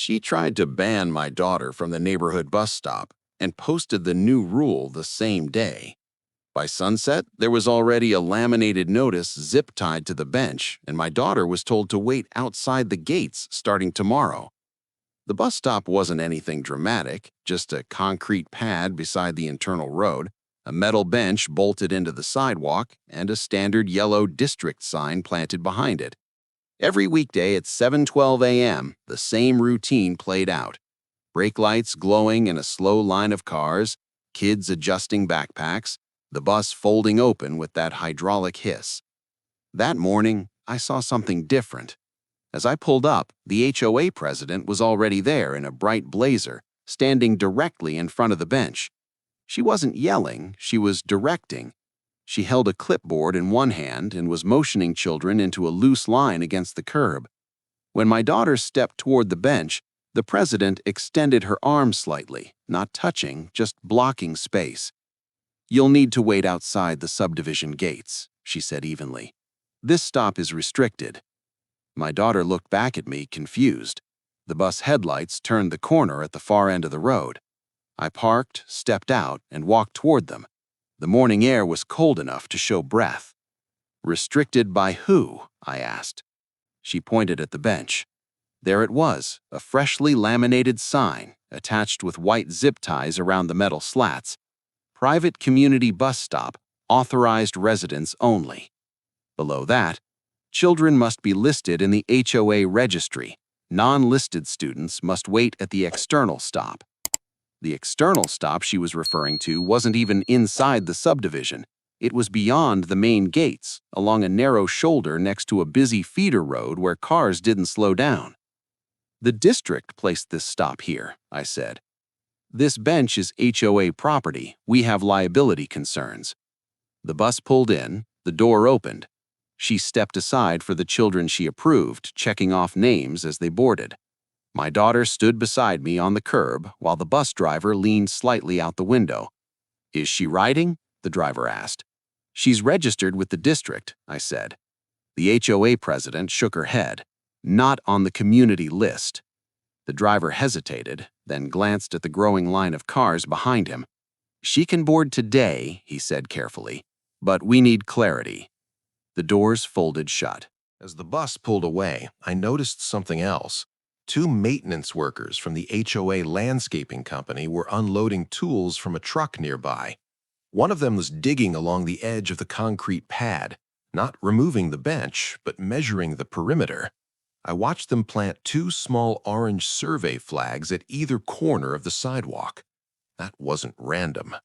She tried to ban my daughter from the neighborhood bus stop and posted the new rule the same day. By sunset, there was already a laminated notice zip-tied to the bench, and my daughter was told to wait outside the gates starting tomorrow. The bus stop wasn't anything dramatic, just a concrete pad beside the internal road, a metal bench bolted into the sidewalk, and a standard yellow district sign planted behind it. Every weekday at 7:12 a.m., the same routine played out. Brake lights glowing in a slow line of cars, kids adjusting backpacks, the bus folding open with that hydraulic hiss. That morning, I saw something different. As I pulled up, the HOA president was already there in a bright blazer, standing directly in front of the bench. She wasn't yelling, she was directing. She held a clipboard in one hand and was motioning children into a loose line against the curb. When my daughter stepped toward the bench, the president extended her arm slightly, not touching, just blocking space. "You'll need to wait outside the subdivision gates," she said evenly. "This stop is restricted." My daughter looked back at me, confused. The bus headlights turned the corner at the far end of the road. I parked, stepped out, and walked toward them. The morning air was cold enough to show breath. "Restricted by who?" I asked. She pointed at the bench. There it was, a freshly laminated sign, attached with white zip ties around the metal slats. "Private community bus stop, authorized residents only." Below that, "Children must be listed in the HOA registry. Non-listed students must wait at the external stop." The external stop she was referring to wasn't even inside the subdivision. It was beyond the main gates, along a narrow shoulder next to a busy feeder road where cars didn't slow down. "The district placed this stop here," I said. "This bench is HOA property. We have liability concerns." The bus pulled in, the door opened. She stepped aside for the children she approved, checking off names as they boarded. My daughter stood beside me on the curb while the bus driver leaned slightly out the window. "Is she riding?" the driver asked. "She's registered with the district," I said. The HOA president shook her head. "Not on the community list." The driver hesitated, then glanced at the growing line of cars behind him. "She can board today," he said carefully, "but we need clarity." The doors folded shut. As the bus pulled away, I noticed something else. Two maintenance workers from the HOA landscaping company were unloading tools from a truck nearby. One of them was digging along the edge of the concrete pad, not removing the bench, but measuring the perimeter. I watched them plant two small orange survey flags at either corner of the sidewalk. That wasn't random.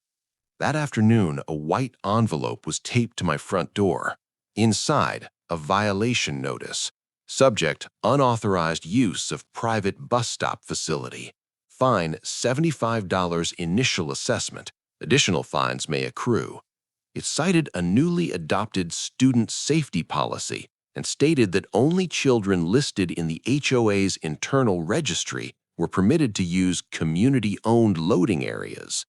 That afternoon, a white envelope was taped to my front door. Inside, a violation notice. Subject, unauthorized use of private bus stop facility. Fine, $75 initial assessment. Additional fines may accrue. It cited a newly adopted student safety policy and stated that only children listed in the HOA's internal registry were permitted to use community-owned loading areas.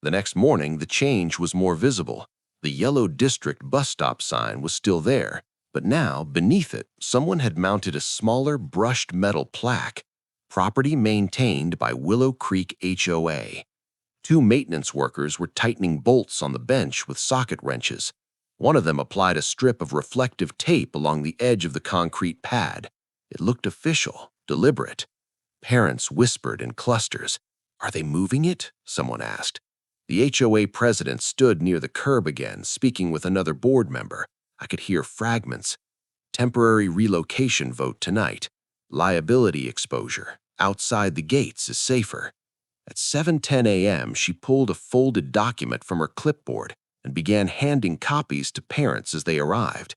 The next morning, the change was more visible. The yellow district bus stop sign was still there, but now, beneath it, someone had mounted a smaller brushed metal plaque, "Property maintained by Willow Creek HOA." Two maintenance workers were tightening bolts on the bench with socket wrenches. One of them applied a strip of reflective tape along the edge of the concrete pad. It looked official, deliberate. Parents whispered in clusters. "Are they moving it?" someone asked. The HOA president stood near the curb again, speaking with another board member. I could hear fragments. "Temporary relocation vote tonight. Liability exposure. Outside the gates is safer." At 7:10 a.m., she pulled a folded document from her clipboard and began handing copies to parents as they arrived.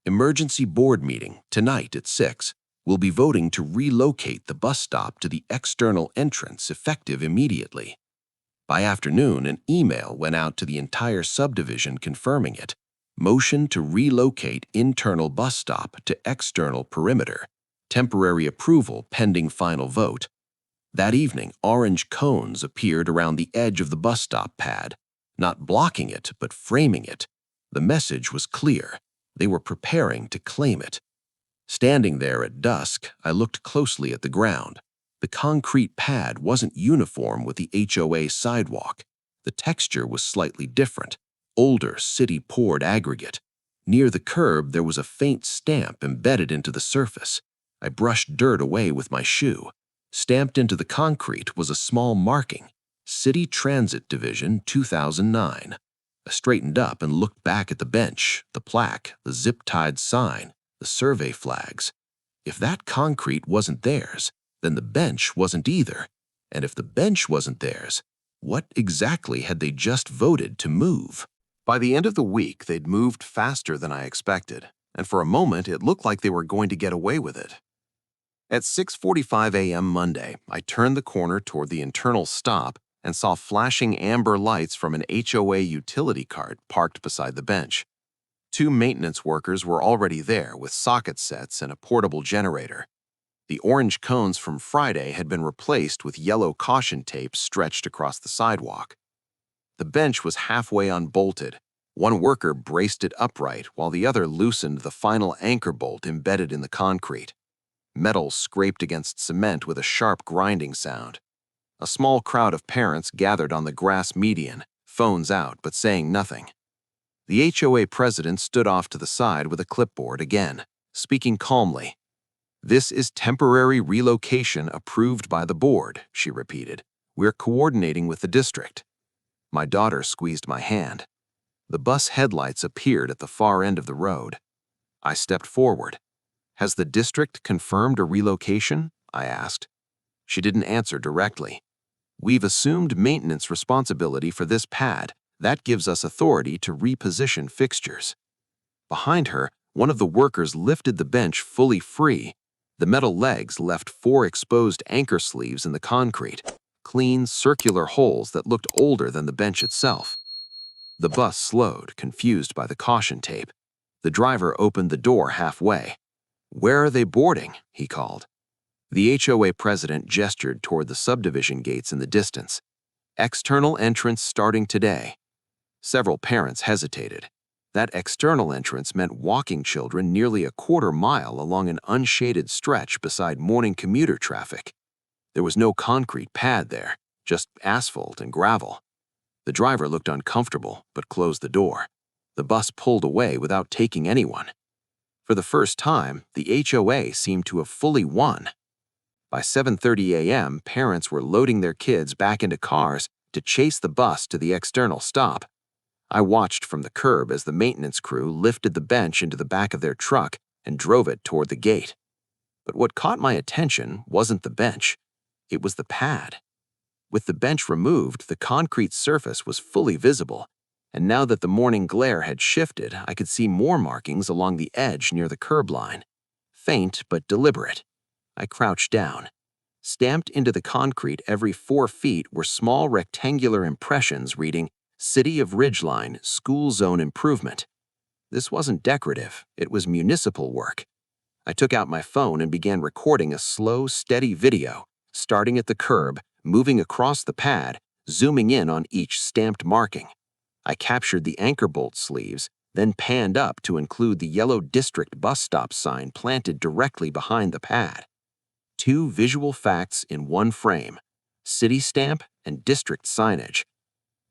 "Emergency board meeting, tonight at 6. We'll be voting to relocate the bus stop to the external entrance effective immediately." By afternoon, an email went out to the entire subdivision confirming it. "Motion to relocate internal bus stop to external perimeter. Temporary approval pending final vote." That evening, orange cones appeared around the edge of the bus stop pad, not blocking it, but framing it. The message was clear. They were preparing to claim it. Standing there at dusk, I looked closely at the ground. The concrete pad wasn't uniform with the HOA sidewalk. The texture was slightly different, older city-poured aggregate. Near the curb, there was a faint stamp embedded into the surface. I brushed dirt away with my shoe. Stamped into the concrete was a small marking, City Transit Division 2009. I straightened up and looked back at the bench, the plaque, the zip-tied sign, the survey flags. If that concrete wasn't theirs, then the bench wasn't either. And if the bench wasn't theirs, what exactly had they just voted to move? By the end of the week, they'd moved faster than I expected, and for a moment it looked like they were going to get away with it. At 6:45 a.m. Monday, I turned the corner toward the internal stop and saw flashing amber lights from an HOA utility cart parked beside the bench. Two maintenance workers were already there with socket sets and a portable generator. The orange cones from Friday had been replaced with yellow caution tape stretched across the sidewalk. The bench was halfway unbolted. One worker braced it upright while the other loosened the final anchor bolt embedded in the concrete. Metal scraped against cement with a sharp grinding sound. A small crowd of parents gathered on the grass median, phones out but saying nothing. The HOA president stood off to the side with a clipboard again, speaking calmly. "This is temporary relocation approved by the board," she repeated. "We're coordinating with the district." My daughter squeezed my hand. The bus headlights appeared at the far end of the road. I stepped forward. "Has the district confirmed a relocation?" I asked. She didn't answer directly. "We've assumed maintenance responsibility for this pad. That gives us authority to reposition fixtures." Behind her, one of the workers lifted the bench fully free. The metal legs left 4 exposed anchor sleeves in the concrete, clean, circular holes that looked older than the bench itself. The bus slowed, confused by the caution tape. The driver opened the door halfway. "Where are they boarding?" he called. The HOA president gestured toward the subdivision gates in the distance. "External entrance starting today." Several parents hesitated. That external entrance meant walking children nearly a quarter-mile along an unshaded stretch beside morning commuter traffic. There was no concrete pad there, just asphalt and gravel. The driver looked uncomfortable, but closed the door. The bus pulled away without taking anyone. For the first time, the HOA seemed to have fully won. By 7:30 a.m., parents were loading their kids back into cars to chase the bus to the external stop. I watched from the curb as the maintenance crew lifted the bench into the back of their truck and drove it toward the gate. But what caught my attention wasn't the bench. It was the pad. With the bench removed, the concrete surface was fully visible, and now that the morning glare had shifted, I could see more markings along the edge near the curb line. Faint but deliberate. I crouched down. Stamped into the concrete every 4 feet were small rectangular impressions reading, "City of Ridgeline, School Zone Improvement." This wasn't decorative, it was municipal work. I took out my phone and began recording a slow, steady video, starting at the curb, moving across the pad, zooming in on each stamped marking. I captured the anchor bolt sleeves, then panned up to include the yellow district bus stop sign planted directly behind the pad. 2 visual facts in one frame, city stamp and district signage.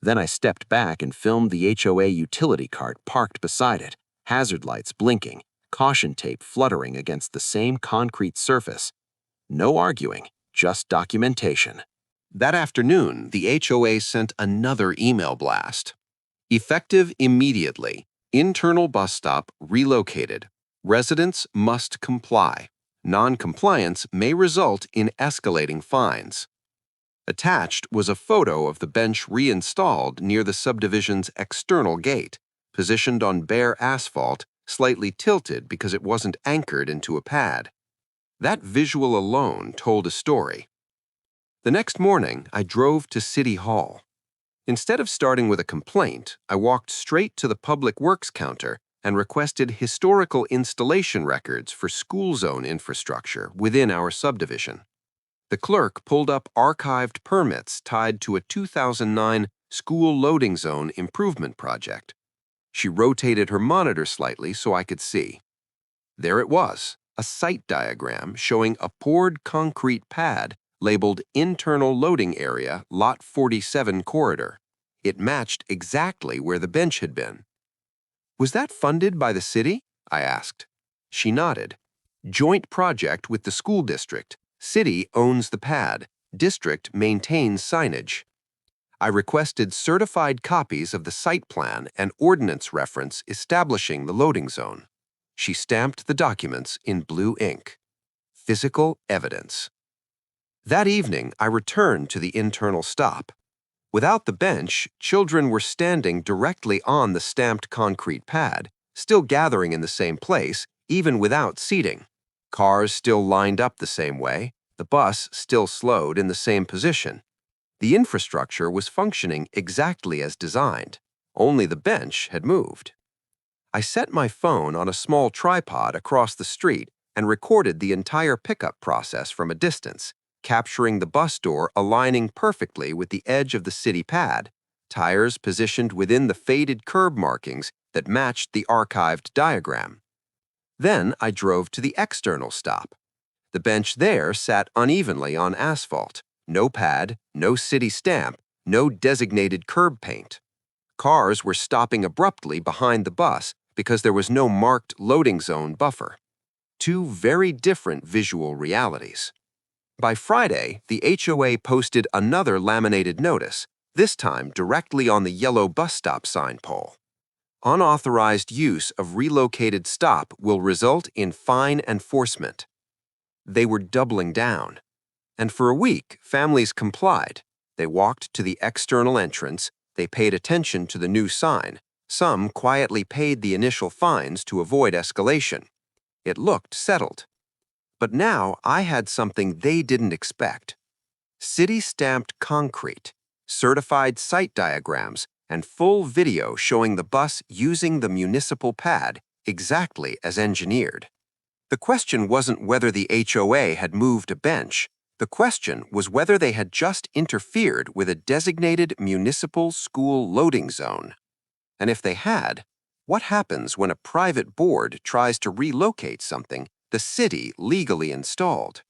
Then I stepped back and filmed the HOA utility cart parked beside it, hazard lights blinking, caution tape fluttering against the same concrete surface. No arguing, just documentation. That afternoon, the HOA sent another email blast. "Effective immediately. Internal bus stop relocated. Residents must comply. Non-compliance may result in escalating fines." Attached was a photo of the bench reinstalled near the subdivision's external gate, positioned on bare asphalt, slightly tilted because it wasn't anchored into a pad. That visual alone told a story. The next morning, I drove to City Hall. Instead of starting with a complaint, I walked straight to the Public Works counter and requested historical installation records for school zone infrastructure within our subdivision. The clerk pulled up archived permits tied to a 2009 school loading zone improvement project. She rotated her monitor slightly so I could see. There it was, a site diagram showing a poured concrete pad labeled Internal Loading Area, Lot 47 Corridor. It matched exactly where the bench had been. "Was that funded by the city?" I asked. She nodded. "Joint project with the school district. City owns the pad. District maintains signage." I requested certified copies of the site plan and ordinance reference establishing the loading zone. She stamped the documents in blue ink. Physical evidence. That evening, I returned to the internal stop. Without the bench, children were standing directly on the stamped concrete pad, still gathering in the same place, even without seating. Cars still lined up the same way, the bus still slowed in the same position. The infrastructure was functioning exactly as designed. Only the bench had moved. I set my phone on a small tripod across the street and recorded the entire pickup process from a distance, capturing the bus door aligning perfectly with the edge of the city pad, tires positioned within the faded curb markings that matched the archived diagram. Then I drove to the external stop. The bench there sat unevenly on asphalt. No pad, no city stamp, no designated curb paint. Cars were stopping abruptly behind the bus because there was no marked loading zone buffer. Two very different visual realities. By Friday, the HOA posted another laminated notice, this time directly on the yellow bus stop sign pole. Unauthorized use of relocated stop will result in fine enforcement. They were doubling down. And for a week, families complied. They walked to the external entrance, they paid attention to the new sign. Some quietly paid the initial fines to avoid escalation. It looked settled. But now I had something they didn't expect. City-stamped concrete, certified site diagrams, and full video showing the bus using the municipal pad exactly as engineered. The question wasn't whether the HOA had moved a bench. The question was whether they had just interfered with a designated municipal school loading zone. And if they had, what happens when a private board tries to relocate something the city legally installed?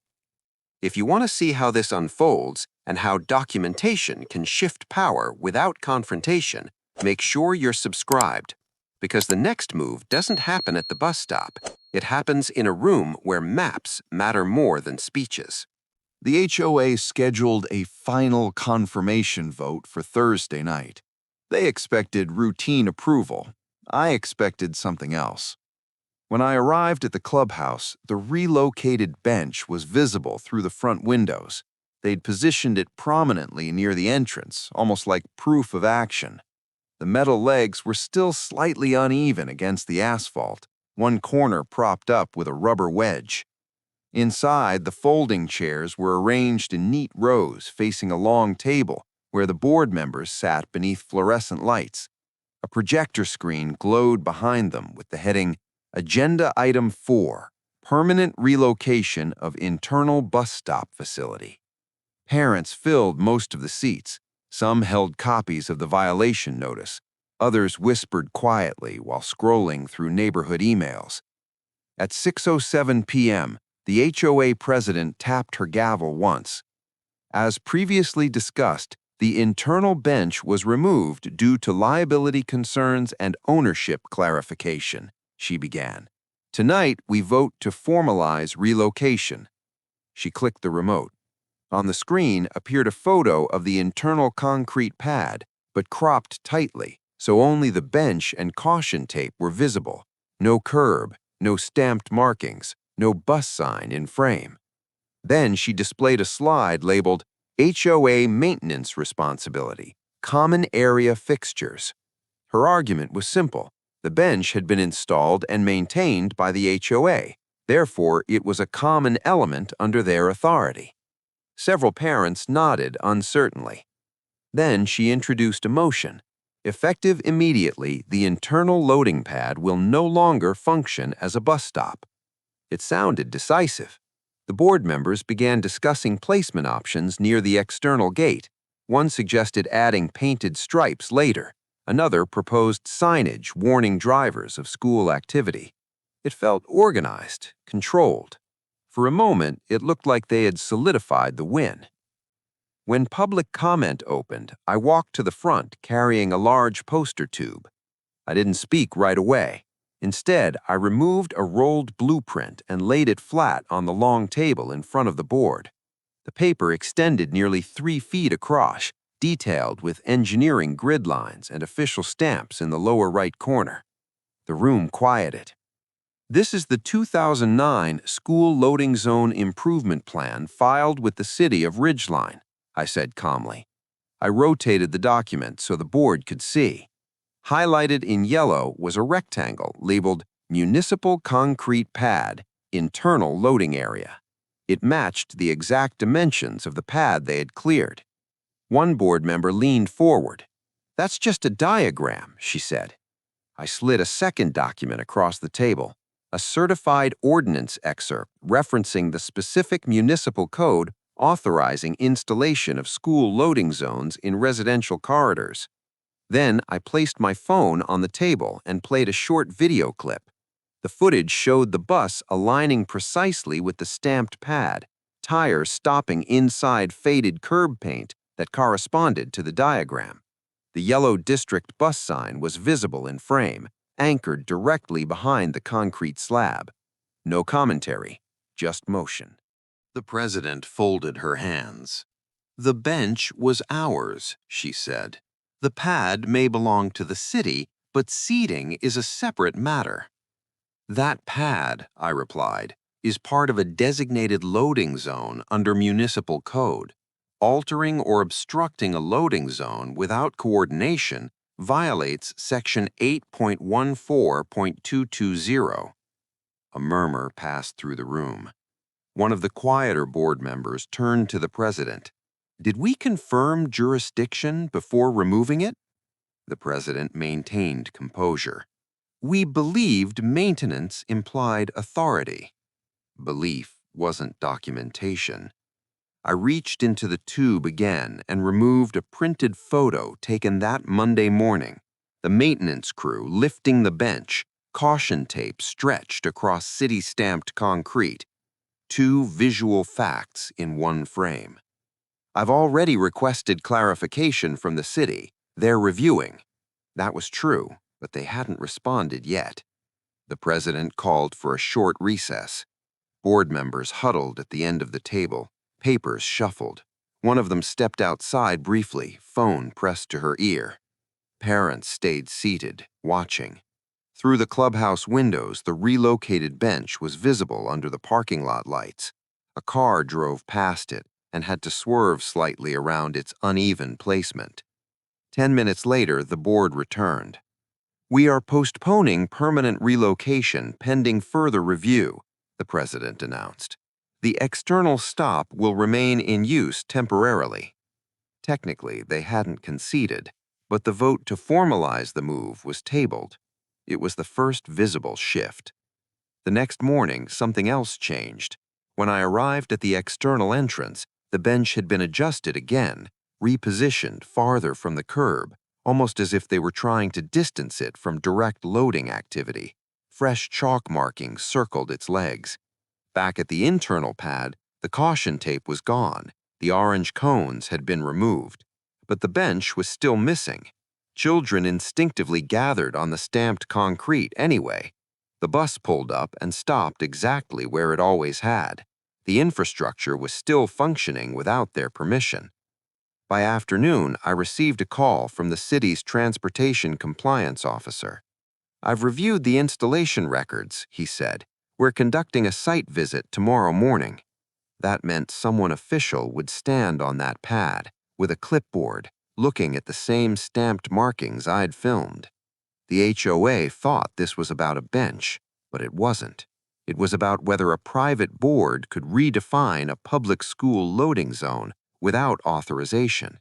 If you want to see how this unfolds and how documentation can shift power without confrontation, make sure you're subscribed. Because the next move doesn't happen at the bus stop. It happens in a room where maps matter more than speeches. The HOA scheduled a final confirmation vote for Thursday night. They expected routine approval. I expected something else. When I arrived at the clubhouse, the relocated bench was visible through the front windows. They'd positioned it prominently near the entrance, almost like proof of action. The metal legs were still slightly uneven against the asphalt, one corner propped up with a rubber wedge. Inside, the folding chairs were arranged in neat rows facing a long table where the board members sat beneath fluorescent lights. A projector screen glowed behind them with the heading, Agenda Item 4, Permanent Relocation of Internal Bus Stop Facility. Parents filled most of the seats. Some held copies of the violation notice. Others whispered quietly while scrolling through neighborhood emails. At 6:07 p.m., the HOA president tapped her gavel once. As previously discussed, the internal bench was removed due to liability concerns and ownership clarification, she began. Tonight, we vote to formalize relocation. She clicked the remote. On the screen appeared a photo of the internal concrete pad, but cropped tightly, so only the bench and caution tape were visible. No curb, no stamped markings, no bus sign in frame. Then she displayed a slide labeled HOA Maintenance Responsibility, Common Area Fixtures. Her argument was simple. The bench had been installed and maintained by the HOA. Therefore, it was a common element under their authority. Several parents nodded uncertainly. Then she introduced a motion. Effective immediately, the internal loading pad will no longer function as a bus stop. It sounded decisive. The board members began discussing placement options near the external gate. One suggested adding painted stripes later. Another proposed signage warning drivers of school activity. It felt organized, controlled. For a moment, it looked like they had solidified the win. When public comment opened, I walked to the front carrying a large poster tube. I didn't speak right away. Instead, I removed a rolled blueprint and laid it flat on the long table in front of the board. The paper extended nearly 3 feet across, detailed with engineering grid lines and official stamps in the lower right corner. The room quieted. This is the 2009 School Loading Zone Improvement Plan filed with the city of Ridgeline, I said calmly. I rotated the document so the board could see. Highlighted in yellow was a rectangle labeled Municipal Concrete Pad, Internal Loading Area. It matched the exact dimensions of the pad they had cleared. One board member leaned forward. "That's just a diagram," she said. I slid a second document across the table, a certified ordinance excerpt referencing the specific municipal code authorizing installation of school loading zones in residential corridors. Then I placed my phone on the table and played a short video clip. The footage showed the bus aligning precisely with the stamped pad, tires stopping inside faded curb paint that corresponded to the diagram. The yellow district bus sign was visible in frame, anchored directly behind the concrete slab. No commentary, just motion. The president folded her hands. "The bench was ours," she said. "The pad may belong to the city, but seating is a separate matter." "That pad," I replied, "is part of a designated loading zone under municipal code. Altering or obstructing a loading zone without coordination violates Section 8.14.220. A murmur passed through the room. One of the quieter board members turned to the president. "Did we confirm jurisdiction before removing it?" The president maintained composure. "We believed maintenance implied authority." Belief wasn't documentation. I reached into the tube again and removed a printed photo taken that Monday morning. The maintenance crew lifting the bench, caution tape stretched across city-stamped concrete. 2 visual facts in one frame. "I've already requested clarification from the city. They're reviewing." That was true, but they hadn't responded yet. The president called for a short recess. Board members huddled at the end of the table, papers shuffled. One of them stepped outside briefly, phone pressed to her ear. Parents stayed seated, watching. Through the clubhouse windows, the relocated bench was visible under the parking lot lights. A car drove past it and had to swerve slightly around its uneven placement. 10 minutes later, the board returned. "We are postponing permanent relocation pending further review," the president announced. "The external stop will remain in use temporarily." Technically, they hadn't conceded, but the vote to formalize the move was tabled. It was the first visible shift. The next morning, something else changed. When I arrived at the external entrance, the bench had been adjusted again, repositioned farther from the curb, almost as if they were trying to distance it from direct loading activity. Fresh chalk markings circled its legs. Back at the internal pad, the caution tape was gone. The orange cones had been removed. But the bench was still missing. Children instinctively gathered on the stamped concrete anyway. The bus pulled up and stopped exactly where it always had. The infrastructure was still functioning without their permission. By afternoon, I received a call from the city's transportation compliance officer. "I've reviewed the installation records," he said. "We're conducting a site visit tomorrow morning." That meant someone official would stand on that pad with a clipboard, looking at the same stamped markings I'd filmed. The HOA thought this was about a bench, but it wasn't. It was about whether a private board could redefine a public school loading zone without authorization.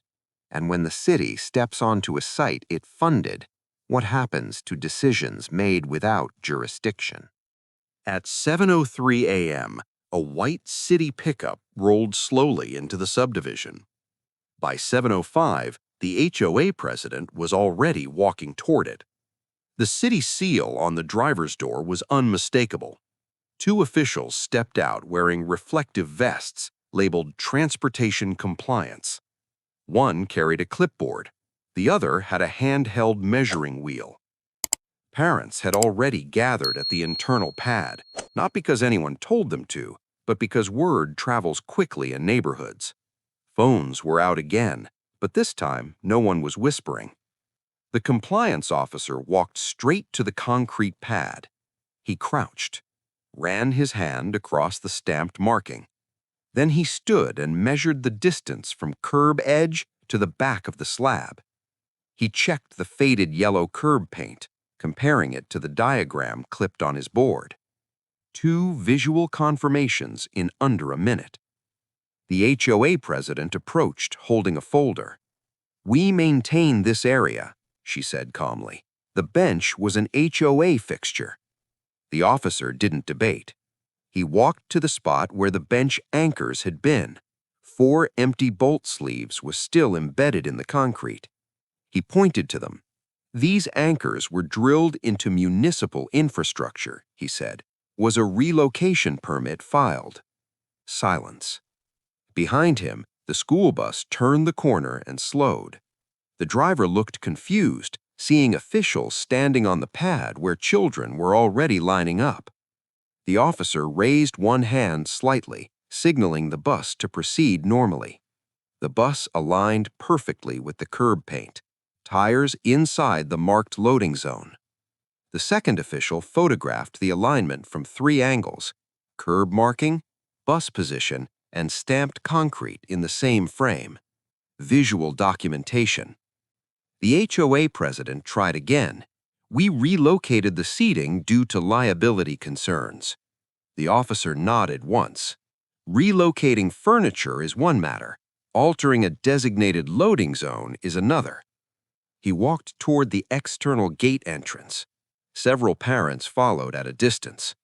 And when the city steps onto a site it funded, what happens to decisions made without jurisdiction? At 7:03 a.m., a white city pickup rolled slowly into the subdivision. By 7:05, the HOA president was already walking toward it. The city seal on the driver's door was unmistakable. Two officials stepped out wearing reflective vests labeled Transportation Compliance. One carried a clipboard. The other had a handheld measuring wheel. Parents had already gathered at the internal pad, not because anyone told them to, but because word travels quickly in neighborhoods. Phones were out again, but this time no one was whispering. The compliance officer walked straight to the concrete pad. He crouched, ran his hand across the stamped marking. Then he stood and measured the distance from curb edge to the back of the slab. He checked the faded yellow curb paint, comparing it to the diagram clipped on his board. 2 visual confirmations in under a minute. The HOA president approached, holding a folder. "We maintain this area," she said calmly. The bench was an HOA fixture. The officer didn't debate. He walked to the spot where the bench anchors had been. 4 empty bolt sleeves were still embedded in the concrete. He pointed to them. "These anchors were drilled into municipal infrastructure," he said. "Was a relocation permit filed?" Silence. Behind him, the school bus turned the corner and slowed. The driver looked confused, seeing officials standing on the pad where children were already lining up. The officer raised one hand slightly, signaling the bus to proceed normally. The bus aligned perfectly with the curb paint, tires inside the marked loading zone. The second official photographed the alignment from 3 angles: curb marking, bus position, and stamped concrete in the same frame. Visual documentation. The HOA president tried again. "We relocated the seating due to liability concerns." The officer nodded once. "Relocating furniture is one matter. Altering a designated loading zone is another." He walked toward the external gate entrance. Several parents followed at a distance.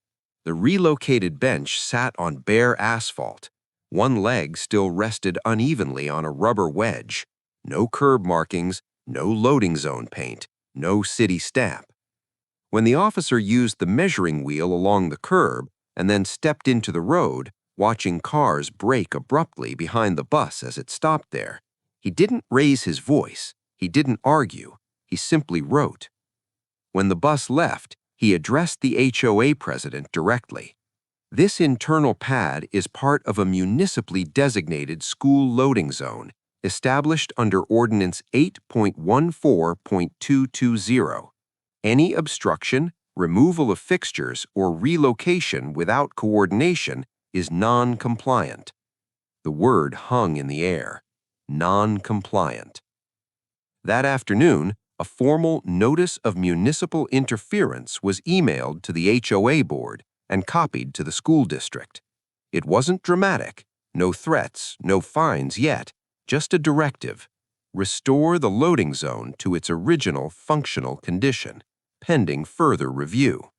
The relocated bench sat on bare asphalt. One leg still rested unevenly on a rubber wedge. No curb markings, no loading zone paint, no city stamp. When the officer used the measuring wheel along the curb and then stepped into the road, watching cars brake abruptly behind the bus as it stopped there, he didn't raise his voice. He didn't argue. He simply wrote. When the bus left, he addressed the HOA president directly. "This internal pad is part of a municipally designated school loading zone established under Ordinance 8.14.220. Any obstruction, removal of fixtures, or relocation without coordination is non-compliant." The word hung in the air. Non-compliant. That afternoon, a formal Notice of Municipal Interference was emailed to the HOA board and copied to the school district. It wasn't dramatic, no threats, no fines yet, just a directive: restore the loading zone to its original functional condition, pending further review.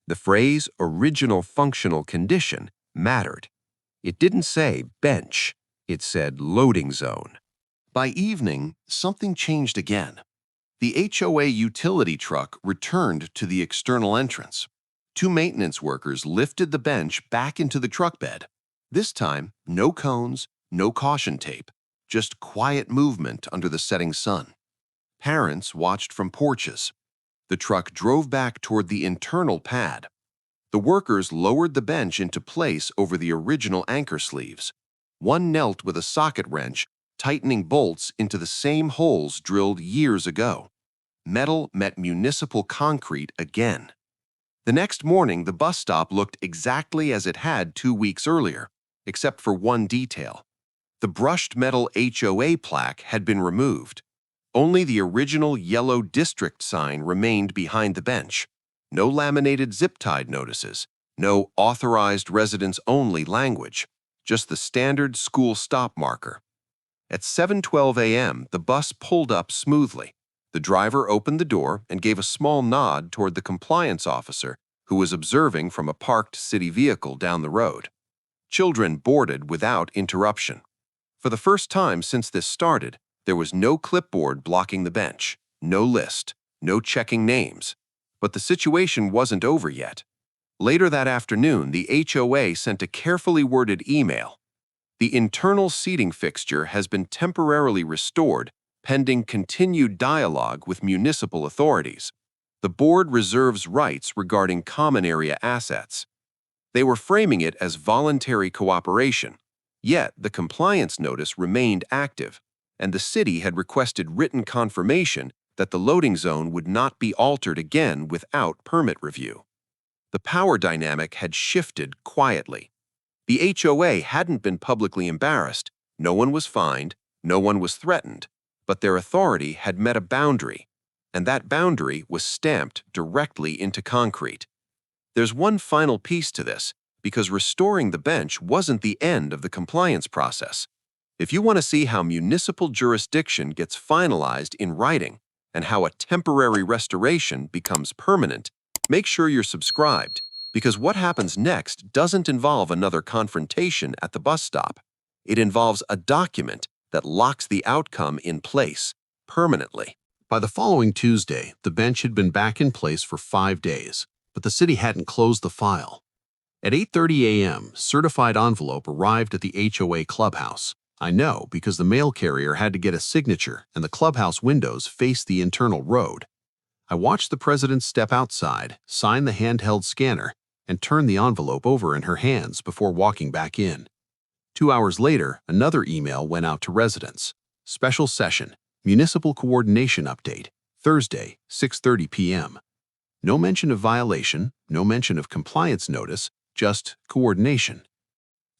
The phrase "original functional condition" mattered. It didn't say bench, it said loading zone. By evening, something changed again. The HOA utility truck returned to the external entrance. 2 maintenance workers lifted the bench back into the truck bed. This time, no cones, no caution tape, just quiet movement under the setting sun. Parents watched from porches. The truck drove back toward the internal pad. The workers lowered the bench into place over the original anchor sleeves. One knelt with a socket wrench, tightening bolts into the same holes drilled years ago. Metal met municipal concrete again. The next morning, the bus stop looked exactly as it had 2 weeks earlier, except for one detail. The brushed metal HOA plaque had been removed. Only the original yellow district sign remained behind the bench. No laminated zip-tied notices, no authorized residents-only language, just the standard school stop marker. At 7:12 a.m., the bus pulled up smoothly. The driver opened the door and gave a small nod toward the compliance officer, who was observing from a parked city vehicle down the road. Children boarded without interruption. For the first time since this started, there was no clipboard blocking the bench, no list, no checking names. But the situation wasn't over yet. Later that afternoon, the HOA sent a carefully worded email. The internal seating fixture has been temporarily restored, pending continued dialogue with municipal authorities. The board reserves rights regarding common area assets. They were framing it as voluntary cooperation, yet the compliance notice remained active, and the city had requested written confirmation that the loading zone would not be altered again without permit review. The power dynamic had shifted quietly. The HOA hadn't been publicly embarrassed, no one was fined, no one was threatened, but their authority had met a boundary, and that boundary was stamped directly into concrete. There's one final piece to this, because restoring the bench wasn't the end of the compliance process. If you want to see how municipal jurisdiction gets finalized in writing and how a temporary restoration becomes permanent, make sure you're subscribed, because what happens next doesn't involve another confrontation at the bus stop. It involves a document that locks the outcome in place permanently. By the following Tuesday, the bench had been back in place for 5 days, but the city hadn't closed the file. At 8:30 a.m., certified envelope arrived at the HOA clubhouse. I know because the mail carrier had to get a signature and the clubhouse windows faced the internal road. I watched the president step outside, sign the handheld scanner, and turn the envelope over in her hands before walking back in. 2 hours later, another email went out to residents. Special session, municipal coordination update, Thursday, 6:30 p.m. No mention of violation, no mention of compliance notice, just coordination.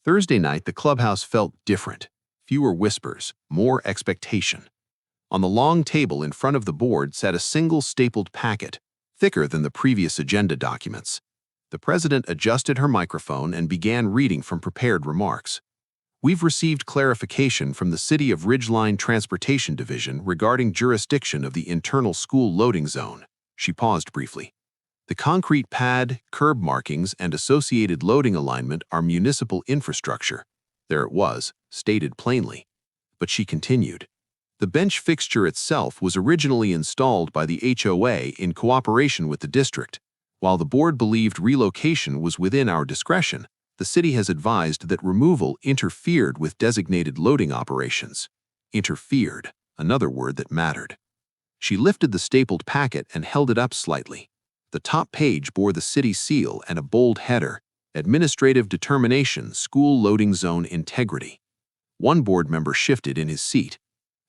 Thursday night, the clubhouse felt different. Fewer whispers, more expectation. On the long table in front of the board sat a single stapled packet, thicker than the previous agenda documents. The president adjusted her microphone and began reading from prepared remarks. We've received clarification from the City of Ridgeline Transportation Division regarding jurisdiction of the internal school loading zone. She paused briefly. The concrete pad, curb markings, and associated loading alignment are municipal infrastructure. There it was, stated plainly. But she continued. The bench fixture itself was originally installed by the HOA in cooperation with the district. While the board believed relocation was within our discretion, the city has advised that removal interfered with designated loading operations. Interfered, another word that mattered. She lifted the stapled packet and held it up slightly. The top page bore the city seal and a bold header, Administrative Determination, School Loading Zone Integrity. One board member shifted in his seat.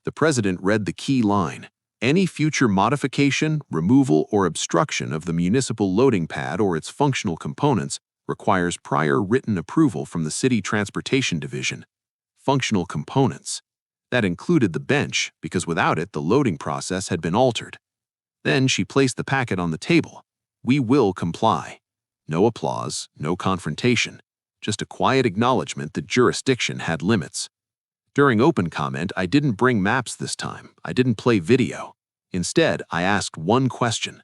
The president read the key line. Any future modification, removal, or obstruction of the municipal loading pad or its functional components requires prior written approval from the City Transportation Division. Functional components. That included the bench, because without it, the loading process had been altered. Then she placed the packet on the table. We will comply. No applause, no confrontation, just a quiet acknowledgement that jurisdiction had limits. During open comment, I didn't bring maps this time. I didn't play video. Instead, I asked one question.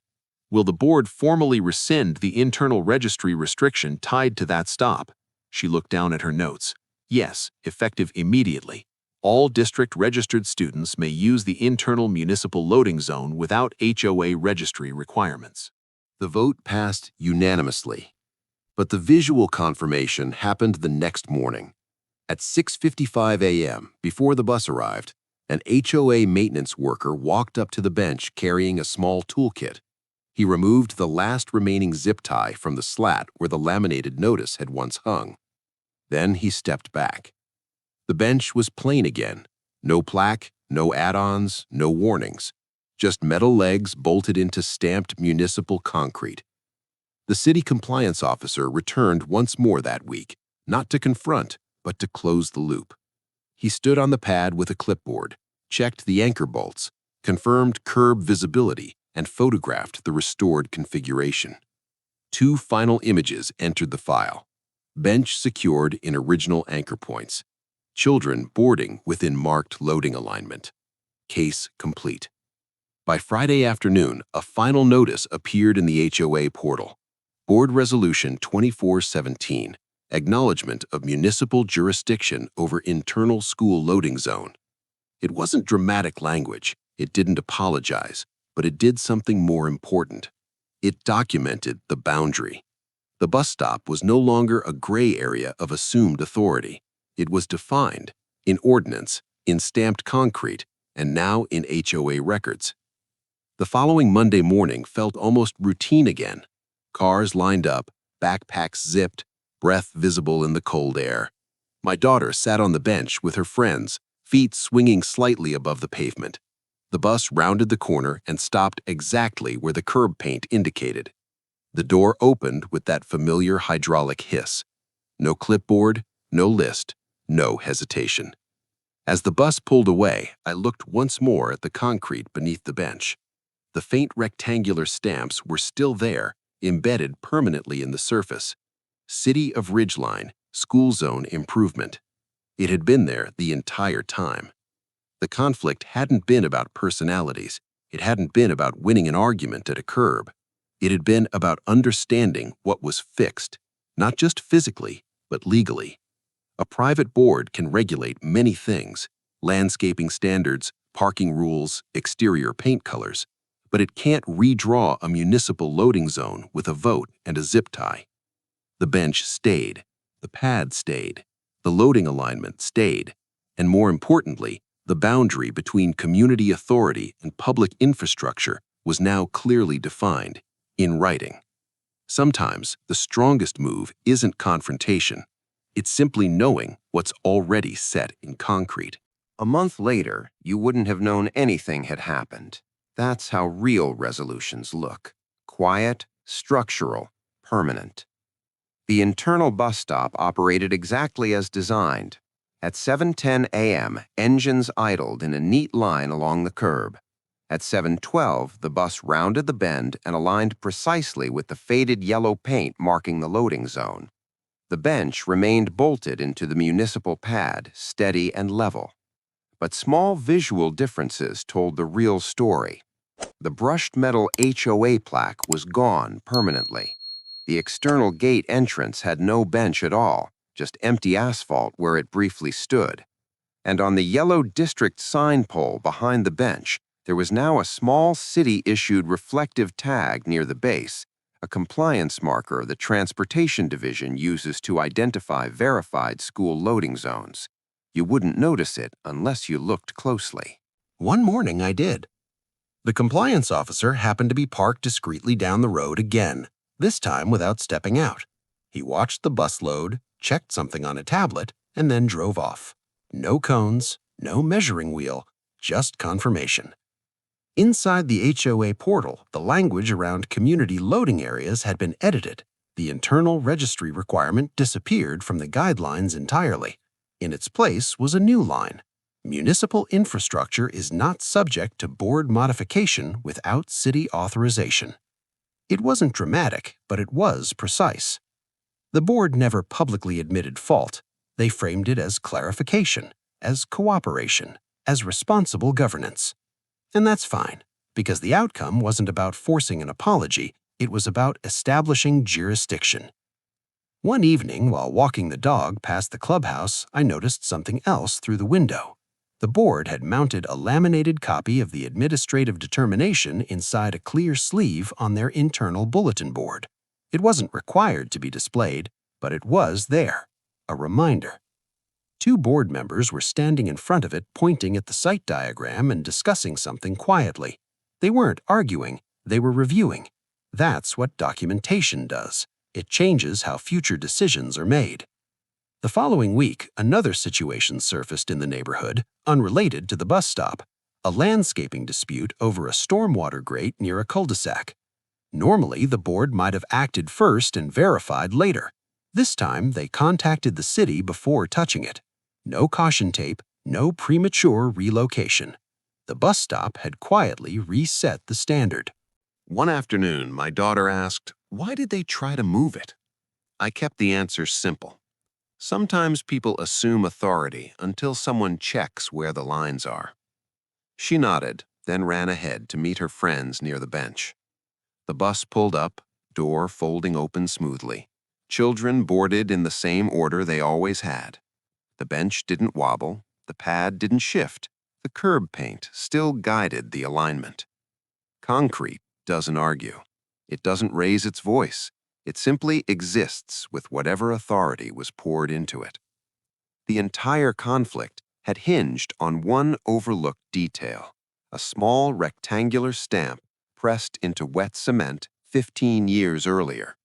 Will the board formally rescind the internal registry restriction tied to that stop? She looked down at her notes. Yes, effective immediately. All district-registered students may use the internal municipal loading zone without HOA registry requirements. The vote passed unanimously, but the visual confirmation happened the next morning. At 6:55 a.m., before the bus arrived, an HOA maintenance worker walked up to the bench carrying a small toolkit. He removed the last remaining zip tie from the slat where the laminated notice had once hung. Then he stepped back. The bench was plain again. No plaque, no add-ons, no warnings. Just metal legs bolted into stamped municipal concrete. The city compliance officer returned once more that week, not to confront, but to close the loop. He stood on the pad with a clipboard, checked the anchor bolts, confirmed curb visibility, and photographed the restored configuration. 2 final images entered the file. Bench secured in original anchor points. Children boarding within marked loading alignment. Case complete. By Friday afternoon, a final notice appeared in the HOA portal. Board Resolution 2417. Acknowledgement of municipal jurisdiction over internal school loading zone. It wasn't dramatic language, it didn't apologize, but it did something more important. It documented the boundary. The bus stop was no longer a gray area of assumed authority. It was defined in ordinance, in stamped concrete, and now in HOA records. The following Monday morning felt almost routine again. Cars lined up, backpacks zipped, breath visible in the cold air. My daughter sat on the bench with her friends, feet swinging slightly above the pavement. The bus rounded the corner and stopped exactly where the curb paint indicated. The door opened with that familiar hydraulic hiss. No clipboard, no list, no hesitation. As the bus pulled away, I looked once more at the concrete beneath the bench. The faint rectangular stamps were still there, embedded permanently in the surface. City of Ridgeline, School Zone Improvement. It had been there the entire time. The conflict hadn't been about personalities. It hadn't been about winning an argument at a curb. It had been about understanding what was fixed, not just physically, but legally. A private board can regulate many things: landscaping standards, parking rules, exterior paint colors, but it can't redraw a municipal loading zone with a vote and a zip tie. The bench stayed, the pad stayed, the loading alignment stayed, and more importantly, the boundary between community authority and public infrastructure was now clearly defined, in writing. Sometimes the strongest move isn't confrontation. It's simply knowing what's already set in concrete. A month later, you wouldn't have known anything had happened. That's how real resolutions look: quiet, structural, permanent. The internal bus stop operated exactly as designed. At 7:10 a.m., engines idled in a neat line along the curb. At 7:12, the bus rounded the bend and aligned precisely with the faded yellow paint marking the loading zone. The bench remained bolted into the municipal pad, steady and level. But small visual differences told the real story. The brushed metal HOA plaque was gone permanently. The external gate entrance had no bench at all, just empty asphalt where it briefly stood. And on the yellow district sign pole behind the bench, there was now a small city-issued reflective tag near the base, a compliance marker the Transportation Division uses to identify verified school loading zones. You wouldn't notice it unless you looked closely. One morning I did. The compliance officer happened to be parked discreetly down the road again, this time without stepping out. He watched the bus load, checked something on a tablet, and then drove off. No cones, no measuring wheel, just confirmation. Inside the HOA portal, the language around community loading areas had been edited. The internal registry requirement disappeared from the guidelines entirely. In its place was a new line: municipal infrastructure is not subject to board modification without city authorization. It wasn't dramatic, but it was precise. The board never publicly admitted fault. They framed it as clarification, as cooperation, as responsible governance. And that's fine, because the outcome wasn't about forcing an apology, it was about establishing jurisdiction. One evening, while walking the dog past the clubhouse, I noticed something else through the window. The board had mounted a laminated copy of the administrative determination inside a clear sleeve on their internal bulletin board. It wasn't required to be displayed, but it was there, a reminder. Two board members were standing in front of it, pointing at the site diagram and discussing something quietly. They weren't arguing, they were reviewing. That's what documentation does. It changes how future decisions are made. The following week, another situation surfaced in the neighborhood, unrelated to the bus stop: a landscaping dispute over a stormwater grate near a cul-de-sac. Normally, the board might have acted first and verified later. This time, they contacted the city before touching it. No caution tape, no premature relocation. The bus stop had quietly reset the standard. One afternoon, my daughter asked, "Why did they try to move it?" I kept the answer simple. Sometimes people assume authority until someone checks where the lines are. She nodded, then ran ahead to meet her friends near the bench. The bus pulled up, door folding open smoothly. Children boarded in the same order they always had. The bench didn't wobble, the pad didn't shift, the curb paint still guided the alignment. Concrete doesn't argue. It doesn't raise its voice. It simply exists with whatever authority was poured into it. The entire conflict had hinged on one overlooked detail, a small rectangular stamp pressed into wet cement 15 years earlier,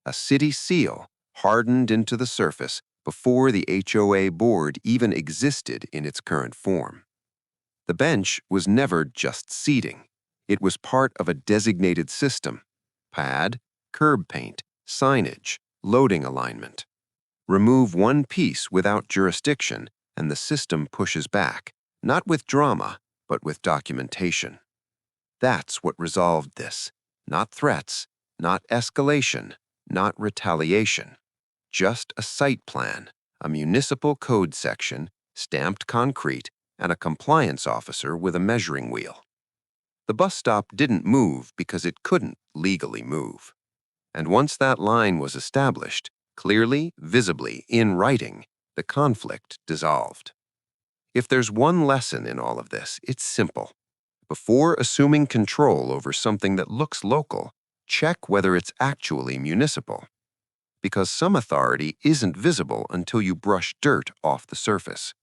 a city seal hardened into the surface before the HOA board even existed in its current form. The bench was never just seating. It was part of a designated system: pad, curb paint, signage, loading alignment. Remove one piece without jurisdiction, and the system pushes back, not with drama, but with documentation. That's what resolved this. Not threats, not escalation, not retaliation. Just a site plan, a municipal code section, stamped concrete, and a compliance officer with a measuring wheel. The bus stop didn't move because it couldn't legally move. And once that line was established, clearly, visibly, in writing, the conflict dissolved. If there's one lesson in all of this, it's simple. Before assuming control over something that looks local, check whether it's actually municipal. Because some authority isn't visible until you brush dirt off the surface.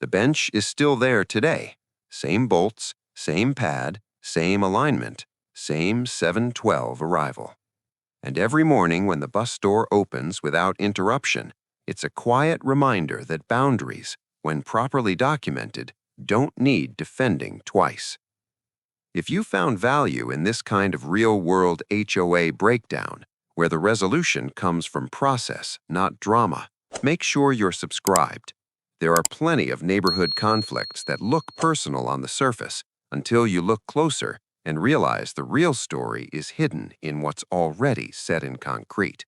The bench is still there today. Same bolts, same pad, same alignment, same 7:12 arrival. And every morning when the bus door opens without interruption, it's a quiet reminder that boundaries, when properly documented, don't need defending twice. If you found value in this kind of real-world HOA breakdown, where the resolution comes from process, not drama, make sure you're subscribed. There are plenty of neighborhood conflicts that look personal on the surface until you look closer and realize the real story is hidden in what's already set in concrete.